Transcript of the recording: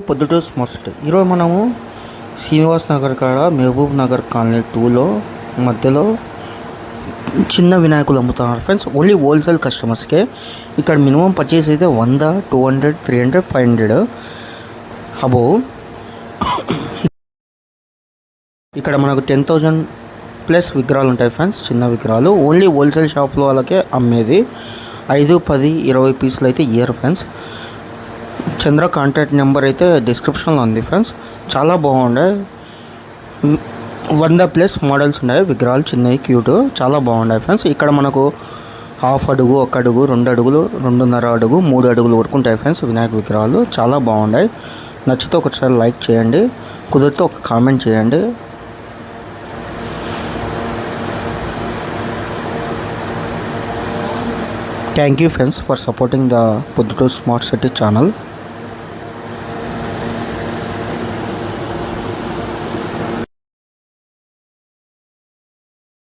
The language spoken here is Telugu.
Proddatur smart city. ఈరోజు మనము శ్రీనివాస్ నగర్ కాడ మహబూబ్ నగర్ కాలనీ 2లో మధ్యలో చిన్న వినాయకులు అమ్ముతున్నారు ఫ్రెండ్స్. Only wholesale కస్టమర్స్కే. ఇక్కడ మినిమం పర్చేస్ అయితే 100, 200, 300, 500 అబోవ్. ఇక్కడ మనకు 10,000 ప్లస్ విగ్రహాలు ఉంటాయి ఫ్రెండ్స్, చిన్న విగ్రహాలు. ఓన్లీ హోల్సేల్ షాప్లో వాళ్ళకే అమ్మేది. 5, 10, 20 పీసులు అయితే ఇయర్ ఫ్రెండ్స్. చంద్ర కాంటాక్ట్ నెంబర్ అయితే డిస్క్రిప్షన్లో ఉంది ఫ్రెండ్స్. చాలా బాగుండే 100 ప్లస్ మోడల్స్ ఉన్నాయి, విగ్రహాలు చిన్నవి క్యూట్ చాలా బాగున్నాయి ఫ్రెండ్స్. ఇక్కడ మనకు 1/2 అడుగు, 1 అడుగు, 2 అడుగులు, 2.5 అడుగు, 3 అడుగులు వరకు ఉంటాయి ఫ్రెండ్స్ వినాయక విగ్రహాలు. చాలా బాగున్నాయి. నచ్చితే ఒకసారి లైక్ చేయండి, కుదిరితే ఒక కామెంట్ చేయండి. Thank you friends for supporting the Podduturu Smart City channel.